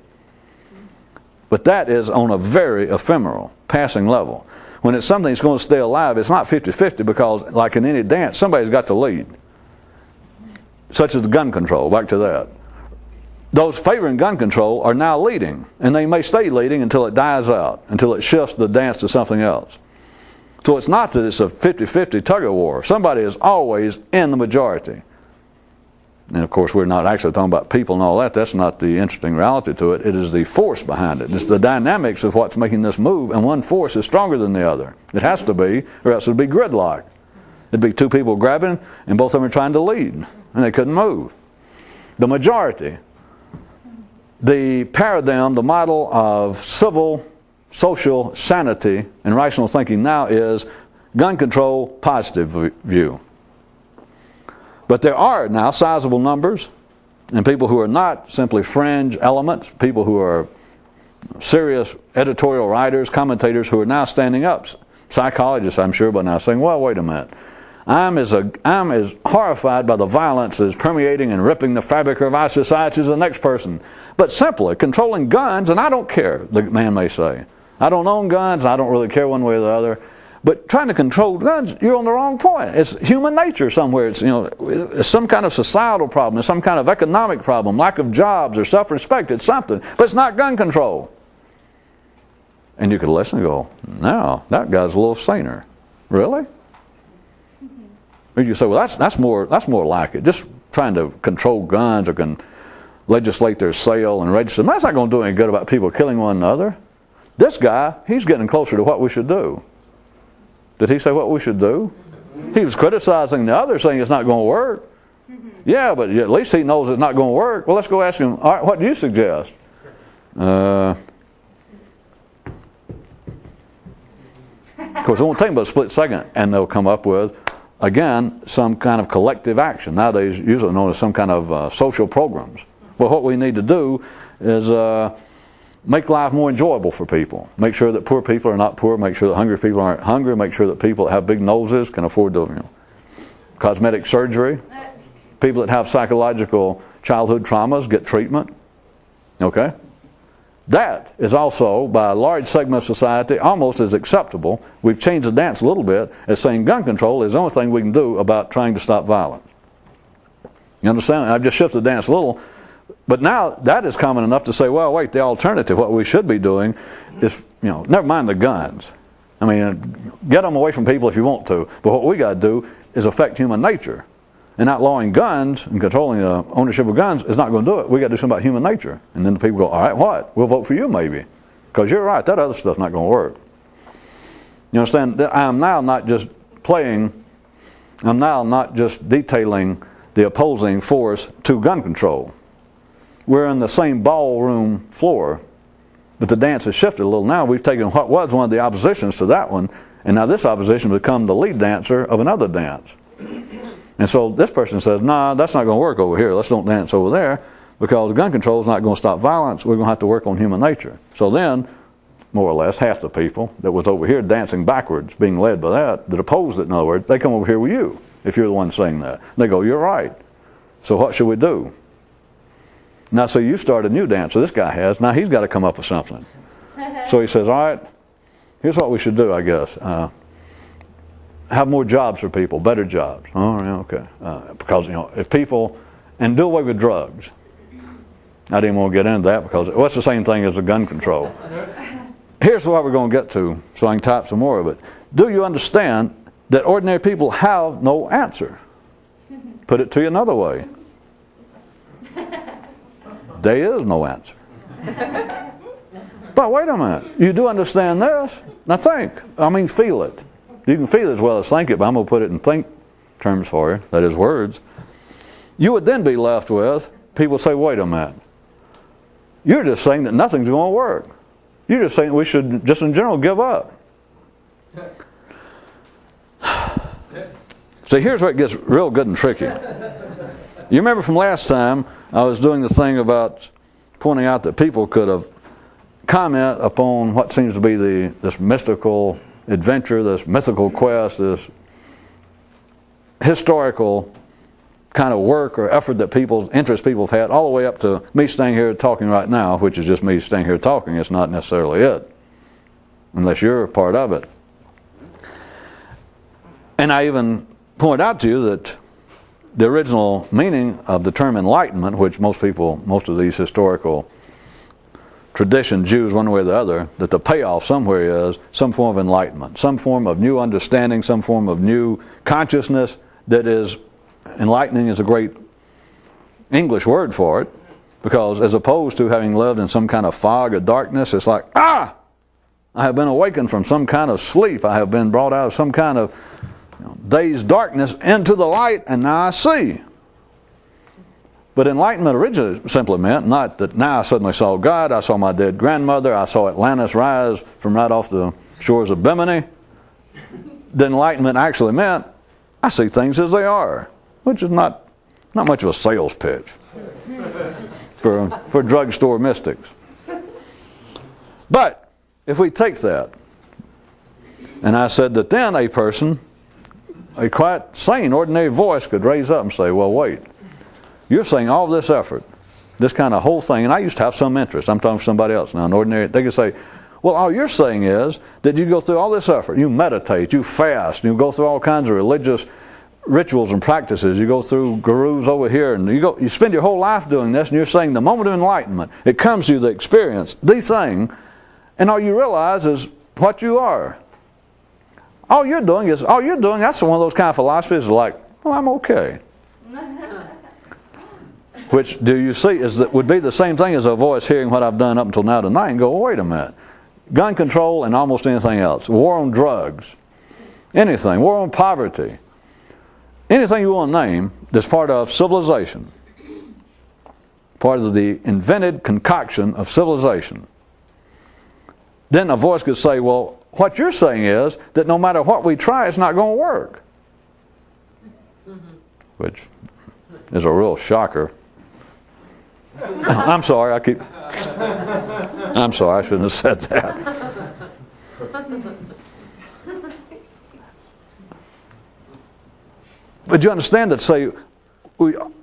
But that is on a very ephemeral, passing level. When it's something that's going to stay alive, it's not 50-50 because, like in any dance, somebody's got to lead. Such as the gun control, back to that. Those favoring gun control are now leading, and they may stay leading until it dies out, until it shifts the dance to something else. So it's not that it's a 50-50 tug-of-war. Somebody is always in the majority. And of course, we're not actually talking about people and all that. That's not the interesting reality to it. It is the force behind it. It's the dynamics of what's making this move, and one force is stronger than the other. It has to be, or else it would be gridlock. It'd be two people grabbing, and both of them are trying to lead, and they couldn't move. The majority, the paradigm, the model of civil, social sanity and rational thinking now is gun control, positive view. But there are now sizable numbers, and people who are not simply fringe elements, people who are serious editorial writers, commentators who are now standing up, psychologists I'm sure by now, saying, well, wait a minute. I'm as horrified by the violence that is permeating and ripping the fabric of our society as the next person. But simply controlling guns, and I don't care, the man may say. I don't own guns, I don't really care one way or the other. But trying to control guns, you're on the wrong point. It's human nature somewhere. It's, it's some kind of societal problem. It's some kind of economic problem, lack of jobs or self-respect. It's something. But it's not gun control. And you could listen and go, no, that guy's a little saner. Really? Or you say, well, that's more like it. Just trying to control guns or can legislate their sale and register. That's not going to do any good about people killing one another. This guy, he's getting closer to what we should do. Did he say what we should do? He was criticizing the other, saying it's not going to work. Yeah, but at least he knows it's not going to work. Well, let's go ask him, all right, what do you suggest? Of course, it won't take but a split second, and they'll come up with, again, some kind of collective action. Nowadays, usually known as some kind of social programs. Well, what we need to do is make life more enjoyable for people. Make sure that poor people are not poor. Make sure that hungry people aren't hungry. Make sure that people that have big noses can afford to, cosmetic surgery. People that have psychological childhood traumas get treatment. Okay? That is also, by a large segment of society, almost as acceptable. We've changed the dance a little bit as saying gun control is the only thing we can do about trying to stop violence. You understand? I've just shifted the dance a little. But now that is common enough to say, well, wait, the alternative, what we should be doing is, never mind the guns. I mean, get them away from people if you want to. But what we got to do is affect human nature. And outlawing guns and controlling the ownership of guns is not going to do it. We got to do something about human nature. And then the people go, all right, what? We'll vote for you maybe. Because you're right, that other stuff's not going to work. You understand? I'm now not just detailing the opposing force to gun control. We're in the same ballroom floor, but the dance has shifted a little now. We've taken what was one of the oppositions to that one And now this opposition become the lead dancer of another dance. And so this person says, nah, that's not going to work over here. Let's don't dance over there, because gun control is not going to stop violence. We're going to have to work on human nature. So then, more or less, half the people that was over here dancing backwards, being led by that opposed it, in other words, they come over here with you, if you're the one saying that. They go, you're right. So what should we do? Now, so you start a new dancer, this guy has. Now he's got to come up with something. So he says, all right, here's what we should do, I guess. Have more jobs for people, better jobs. Oh, yeah, okay. Because, if people, and do away with drugs. I didn't want to get into that because it's the same thing as the gun control. Here's what we're going to get to, so I can type some more of it. Do you understand that ordinary people have no answer? Put it to you another way. There is no answer. But wait a minute, you do understand this? Now feel it. You can feel it as well as think it, but I'm going to put it in think terms for you, that is words. You would then be left with, people say, wait a minute. You're just saying that nothing's going to work. You're just saying we should just in general give up. See, here's where it gets real good and tricky. You remember from last time, I was doing the thing about pointing out that people could have comment upon what seems to be this mystical adventure, this mythical quest, this historical kind of work or effort that interest people have had, all the way up to me staying here talking right now, which is just me staying here talking. It's not necessarily it, unless you're a part of it. And I even point out to you that the original meaning of the term enlightenment, which most of these historical tradition, Jews one way or the other, that the payoff somewhere is some form of enlightenment, some form of new understanding, some form of new consciousness that is enlightening is a great English word for it, because as opposed to having lived in some kind of fog of darkness, it's like, I have been awakened from some kind of sleep. I have been brought out of some kind of dazed darkness into the light, and now I see. But enlightenment originally simply meant not that now I suddenly saw God, I saw my dead grandmother, I saw Atlantis rise from right off the shores of Bimini. The enlightenment actually meant I see things as they are, which is not much of a sales pitch for drugstore mystics. But if we take that, and I said that then a person, a quite sane, ordinary voice could raise up and say, well, wait. You're saying all this effort, this kind of whole thing, and I used to have some interest. I'm talking to somebody else now, an ordinary. They could say, well, all you're saying is that you go through all this effort. You meditate, you fast, you go through all kinds of religious rituals and practices. You go through gurus over here, and you spend your whole life doing this, and you're saying the moment of enlightenment, it comes to you, the experience, the thing, and all you realize is what you are. All you're doing, that's one of those kind of philosophies like, well, I'm okay. Which, do you see, would be the same thing as a voice hearing what I've done up until now tonight and go, well, wait a minute. Gun control and almost anything else. War on drugs. Anything. War on poverty. Anything you want to name that's part of civilization. Part of the invented concoction of civilization. Then a voice could say, well, what you're saying is that no matter what we try, it's not going to work. Which is a real shocker. I'm sorry, I shouldn't have said that. But you understand that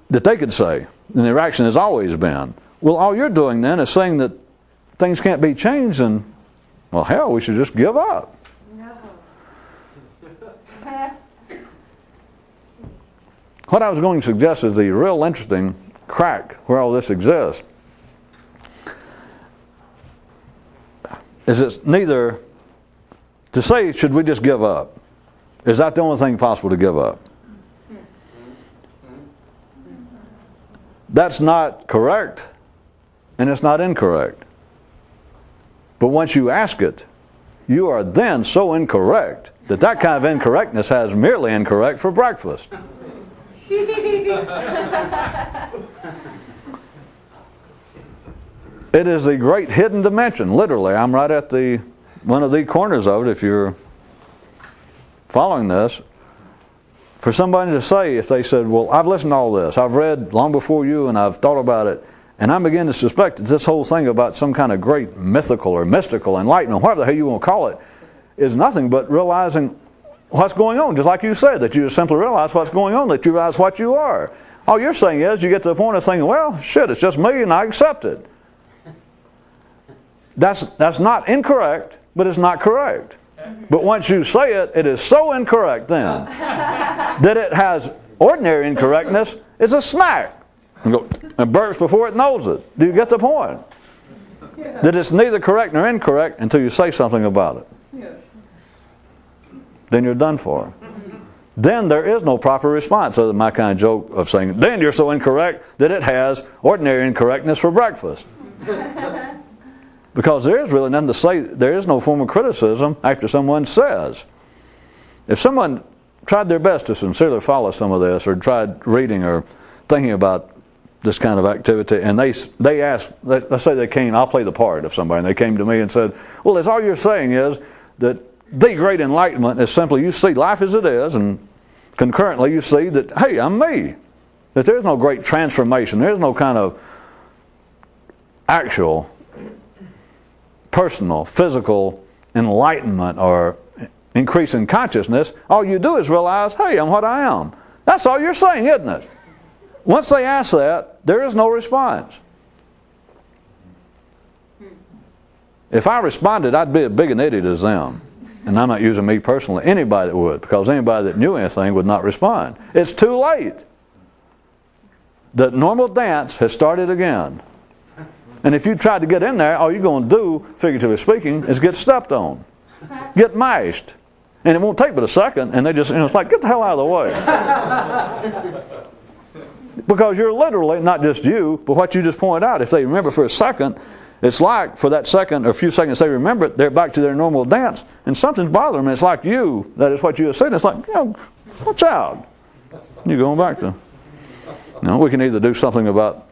that they could say, and their reaction has always been, well, all you're doing then is saying that things can't be changed, and, well, hell, we should just give up. No. What I was going to suggest is the real interesting crack where all this exists is it's neither to say, should we just give up? Is that the only thing possible to give up? That's not correct, and it's not incorrect. But once you ask it, you are then so incorrect that kind of incorrectness has merely incorrect for breakfast. It is a great hidden dimension. Literally, I'm right at one of the corners of it. If you're following this, for somebody to say, if they said, well, I've listened to all this, I've read long before you and I've thought about it, and I'm beginning to suspect that this whole thing about some kind of great mythical or mystical enlightenment, whatever the hell you want to call it, is nothing but realizing what's going on. Just like you said, that you just simply realize what's going on, that you realize what you are. All you're saying is you get to the point of thinking, well, shit, it's just me and I accept it. That's not incorrect, but it's not correct. But once you say it, it is so incorrect then that it has ordinary incorrectness. It's a snack. And burps before it knows it. Do you get the point? Yeah. That it's neither correct nor incorrect until you say something about it. Yeah. Then you're done for. Then there is no proper response other than my kind of joke of saying, then you're so incorrect that it has ordinary incorrectness for breakfast. Because there is really nothing to say. There is no form of criticism after someone says. If someone tried their best to sincerely follow some of this, or tried reading or thinking about this kind of activity, and they asked, let's say they came, I'll play the part of somebody, and they came to me and said, well, that's all you're saying is that the great enlightenment is simply you see life as it is, and concurrently you see that, hey, I'm me. That there's no great transformation. There's no kind of actual, personal, physical enlightenment or increase in consciousness. All you do is realize, hey, I'm what I am. That's all you're saying, isn't it? Once they ask that, there is no response. If I responded, I'd be as big an idiot as them. And I'm not using me personally. Anybody that would, because anybody that knew anything would not respond. It's too late. The normal dance has started again. And if you tried to get in there, all you're going to do, figuratively speaking, is get stepped on. Get mashed. And it won't take but a second, and they just, it's like, get the hell out of the way. Because you're literally, not just you, but what you just pointed out, if they remember for a second, it's like for that second or a few seconds they remember it, they're back to their normal dance, and something's bothering them. It's like you, that is what you have said. It's like, watch out. You're going back to, we can either do something about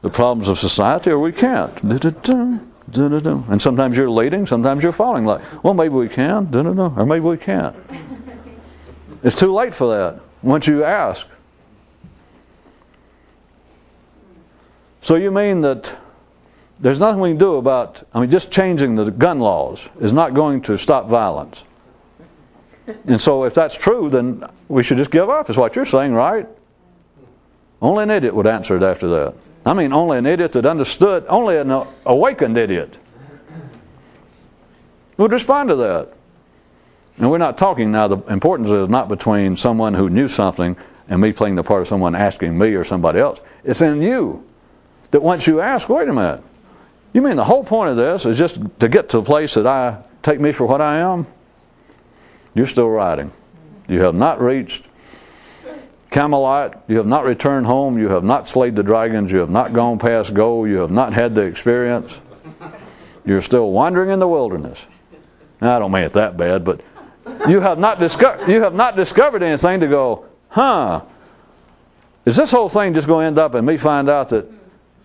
the problems of society or we can't. And sometimes you're leading, sometimes you're following. Like, well, maybe we can, or maybe we can't. It's too late for that once you ask. So you mean that there's nothing we can do about, just changing the gun laws is not going to stop violence. And so if that's true, then we should just give up, is what you're saying, right? Only an idiot would answer it after that. Only an idiot that understood, only an awakened idiot would respond to that. And we're not talking now, the importance is not between someone who knew something and me playing the part of someone asking me or somebody else. It's in you. That once you ask, wait a minute, you mean the whole point of this is just to get to the place that I take me for what I am? You're still riding. You have not reached Camelot. You have not returned home. You have not slayed the dragons. You have not gone past goal. You have not had the experience. You're still wandering in the wilderness. Now, I don't mean it that bad, but you have not discovered anything to go, is this whole thing just going to end up and me find out that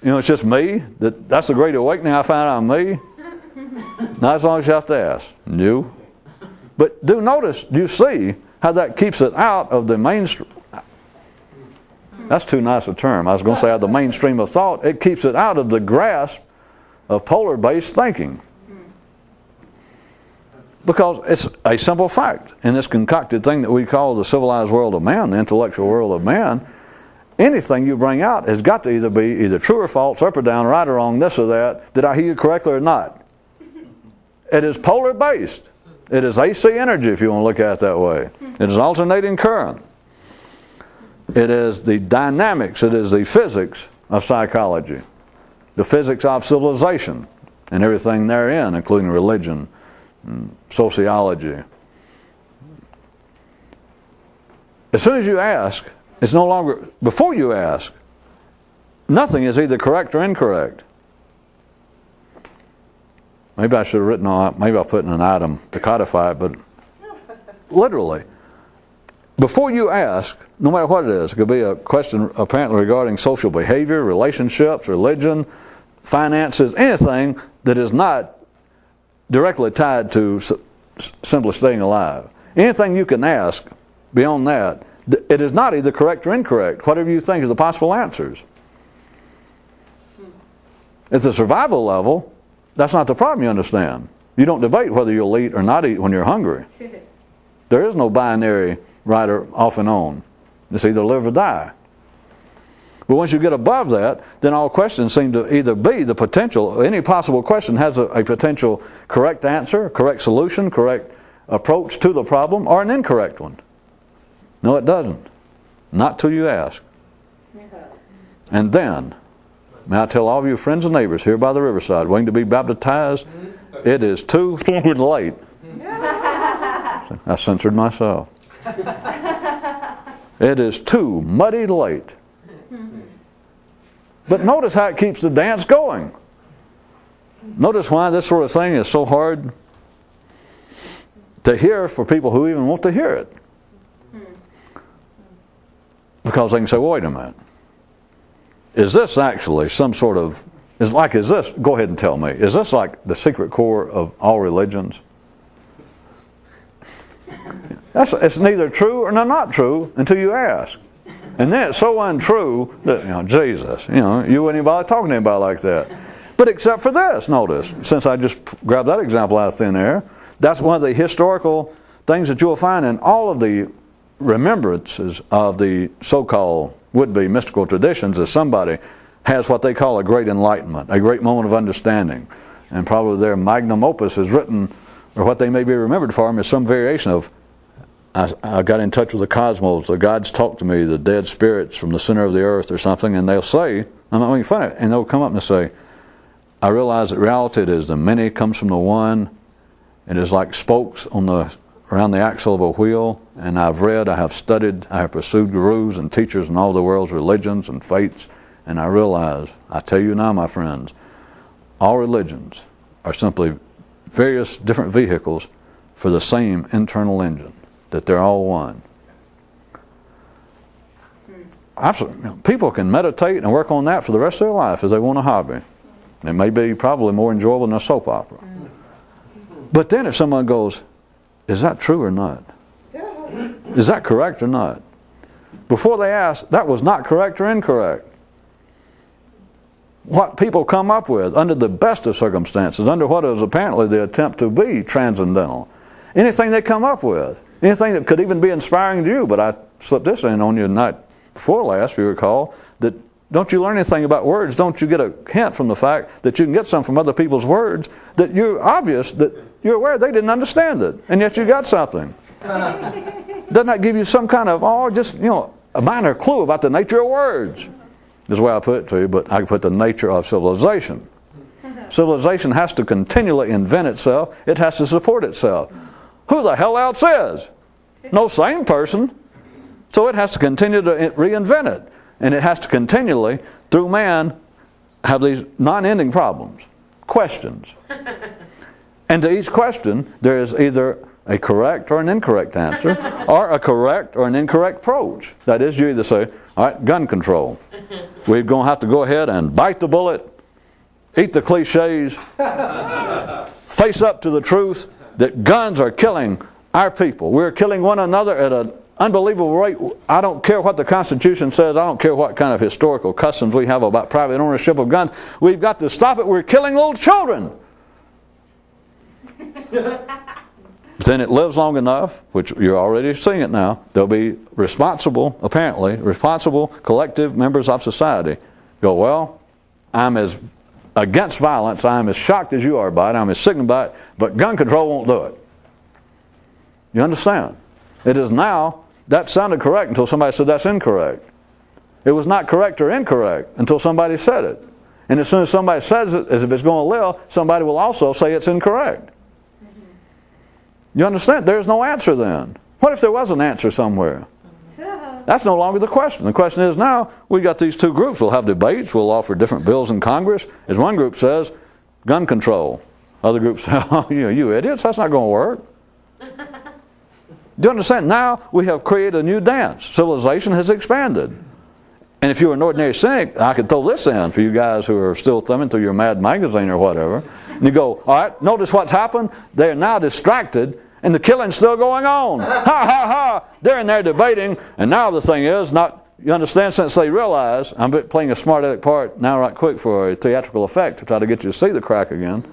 it's just me? That's the great awakening, I found out I'm me? Not as long as you have to ask. No. But do you see how that keeps it out of the mainstream? That's too nice a term. I was going to say out of the mainstream of thought. It keeps it out of the grasp of polar-based thinking. Because it's a simple fact. In this concocted thing that we call the civilized world of man, the intellectual world of man, anything you bring out has got to either be either true or false, up or down, right or wrong, this or that. Did I hear you correctly or not? It is polar based. It is AC energy, if you want to look at it that way. It is alternating current. It is the dynamics, it is the physics of psychology. The physics of civilization and everything therein, including religion, and sociology. As soon as you ask, it's no longer, before you ask, nothing is either correct or incorrect. Maybe I should have written on it, maybe I'll put in an item to codify it, but literally, before you ask, no matter what it is, it could be a question apparently regarding social behavior, relationships, religion, finances, anything that is not directly tied to simply staying alive. Anything you can ask beyond that, it is not either correct or incorrect. Whatever you think is the possible answers. It's a survival level. That's not the problem, you understand. You don't debate whether you'll eat or not eat when you're hungry. There is no binary right or off and on. It's either live or die. But once you get above that, then all questions seem to either be the potential, any possible question has a potential correct answer, correct solution, correct approach to the problem, or an incorrect one. No, it doesn't. Not till you ask. And then, may I tell all of you friends and neighbors here by the riverside waiting to be baptized, it is too late. I censored myself. It is too muddy late. But notice how it keeps the dance going. Notice why this sort of thing is so hard to hear for people who even want to hear it. Because they can say, well, wait a minute. Is this actually some sort of, is this, go ahead and tell me, is this like the secret core of all religions? It's neither true or not true until you ask. And then it's so untrue that, Jesus, you wouldn't even bother talking to anybody like that. But except for this, notice, since I just grabbed that example out of thin air, that's one of the historical things that you'll find in all of the remembrances of the so-called would-be mystical traditions, is somebody has what they call a great enlightenment, a great moment of understanding. And probably their magnum opus is written, or what they may be remembered for them, is some variation of, I got in touch with the cosmos, the gods talked to me, the dead spirits from the center of the earth or something, and they'll say, I'm not making fun of it, and they'll come up and say, I realize that reality it is the many comes from the one. It is like spokes around the axle of a wheel, and I've read, I have studied, I have pursued gurus and teachers in all the world's religions and faiths, and I realize, I tell you now, my friends, all religions are simply various different vehicles for the same internal engine, that they're all one. People can meditate and work on that for the rest of their life as they want a hobby. It may be probably more enjoyable than a soap opera. But then if someone goes, is that true or not? Is that correct or not? Before they ask, that was not correct or incorrect. What people come up with under the best of circumstances, under what is apparently the attempt to be transcendental, anything they come up with, anything that could even be inspiring to you, but I slipped this in on you the night before last, if you recall, that don't you learn anything about words? Don't you get a hint from the fact that you can get some from other people's words that you're obvious that you're aware they didn't understand it, and yet you got something? Doesn't that give you some kind of, a minor clue about the nature of words? Is the way I put it to you, but I put the nature of civilization. Civilization has to continually invent itself. It has to support itself. Who the hell else is? No sane person. So it has to continue to reinvent it. And it has to continually, through man, have these non-ending problems, questions. And to each question, there is either a correct or an incorrect answer, or a correct or an incorrect approach. That is, you either say, all right, gun control. We're going to have to go ahead and bite the bullet, eat the cliches, face up to the truth that guns are killing our people. We're killing one another at an unbelievable rate. I don't care what the Constitution says. I don't care what kind of historical customs we have about private ownership of guns. We've got to stop it. We're killing little children. Then it lives long enough, which you're already seeing it now, there'll be responsible collective members of society go, well, I'm as against violence, I'm as shocked as you are by it, I'm as sickened by it, but gun control won't do it. You understand? It is now, that sounded correct until somebody said that's incorrect. It was not correct or incorrect until somebody said it. And as soon as somebody says it, as if it's going to live, somebody will also say it's incorrect. You understand? There's no answer then. What if there was an answer somewhere? That's no longer the question. The question is now, we've got these two groups. We'll have debates. We'll offer different bills in Congress. As one group says, gun control. Other groups say, oh, you idiots, that's not going to work. Do you understand? Now we have created a new dance. Civilization has expanded. And if you're an ordinary cynic, I could throw this in for you guys who are still thumbing through your Mad magazine or whatever. And you go, all right, notice what's happened? They are now distracted And the killing's still going on. Ha, ha, ha. They're in there debating. And now the thing is, you understand, since they realize, I'm playing a smart aleck part now right quick for a theatrical effect to try to get you to see the crack again.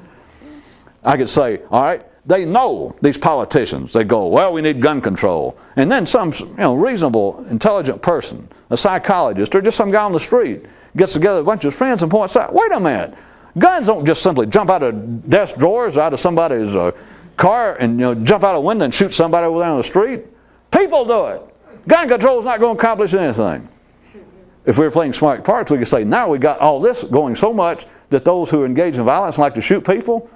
I could say, all right, they know, these politicians, they go, well, we need gun control. And then some reasonable, intelligent person, a psychologist, or just some guy on the street, gets together with a bunch of friends and points out, wait a minute, guns don't just simply jump out of desk drawers, out of somebody's car, and jump out a window and shoot somebody over there on the street. People do it. Gun control is not going to accomplish anything. If we were playing smart parts, we could say, now we got all this going so much that those who engage in violence and like to shoot people,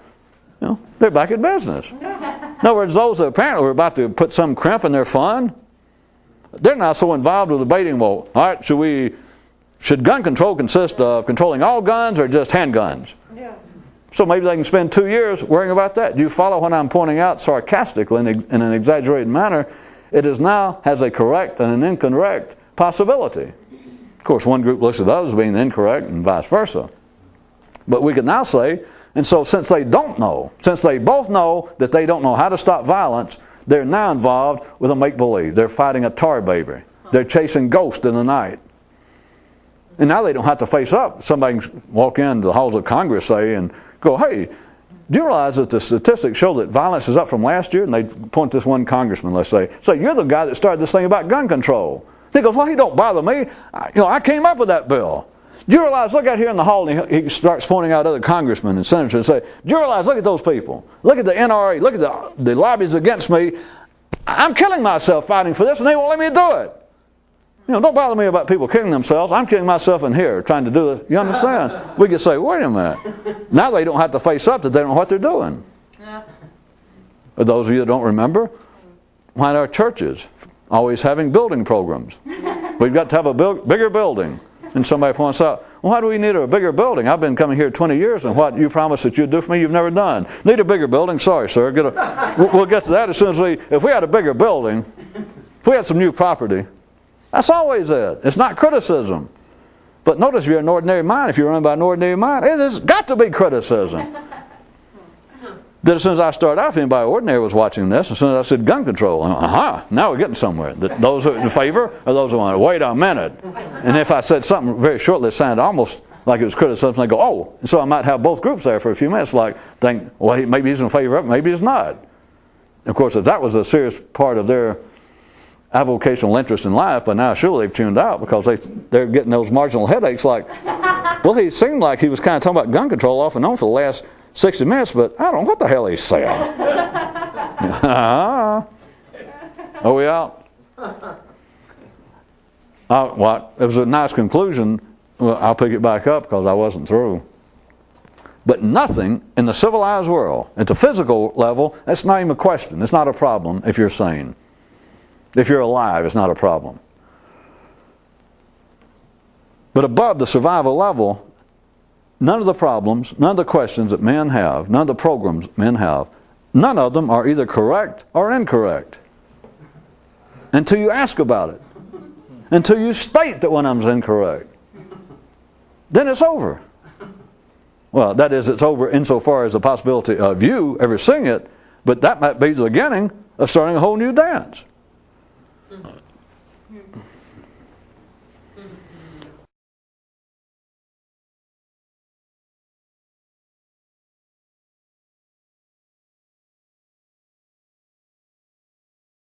they're back in business. In other words, those that apparently were about to put some crimp in their fun, they're not so involved with debating, well, all right, should gun control consist of controlling all guns or just handguns? Yeah. So maybe they can spend 2 years worrying about that. Do you follow what I'm pointing out sarcastically in an exaggerated manner? It now has a correct and an incorrect possibility. Of course, one group looks at those being incorrect and vice versa. But we can now say, and so since they don't know, since they both know that they don't know how to stop violence, they're now involved with a make-believe. They're fighting a tar baby. They're chasing ghosts in the night. And now they don't have to face up. Somebody can walk into the halls of Congress, say, and go, hey, do you realize that the statistics show that violence is up from last year? And they point to this one congressman, let's say, you're the guy that started this thing about gun control. He goes, well, he don't bother me. I came up with that bill. Do you realize, look out here in the hall, and he starts pointing out other congressmen and senators and say, do you realize, look at those people. Look at the NRA, look at the lobbies against me. I'm killing myself fighting for this, and they won't let me do it. Don't bother me about people killing themselves. I'm killing myself in here trying to do this. You understand? We could say, wait a minute. Now they don't have to face up that they don't know what they're doing. Yeah. For those of you that don't remember, why are churches always having building programs? We've got to have a bigger building. And somebody points out, well, why do we need a bigger building? I've been coming here 20 years, and what you promised that you'd do for me, you've never done. Need a bigger building? Sorry, sir. We'll get to that as soon as if we had a bigger building, if we had some new property, that's always it. It's not criticism. But notice if you're an ordinary mind, if you're run by an ordinary mind, it has got to be criticism. That as soon as I started out, if anybody ordinary was watching this, as soon as I said gun control, now we're getting somewhere. Those who are in favor or those who want to wait a minute. And if I said something very shortly that sounded almost like it was criticism, they go, oh. And so I might have both groups there for a few minutes, think, well, maybe he's in favor of it, maybe he's not. Of course, if that was a serious part of their avocational interest in life, but now surely they've tuned out because they're getting those marginal headaches like, well, he seemed like he was kind of talking about gun control off and on for the last 60 minutes, but I don't know what the hell he's saying. Are we out? It was a nice conclusion. Well, I'll pick it back up because I wasn't through. But nothing in the civilized world, at the physical level, that's not even a question. It's not a problem if you're sane. If you're alive, it's not a problem. But above the survival level, none of the problems, none of the questions that men have, none of the programs men have, none of them are either correct or incorrect. Until you ask about it. Until you state that one of them is incorrect. Then it's over. Well, that is, it's over insofar as the possibility of you ever seeing it, but that might be the beginning of starting a whole new dance.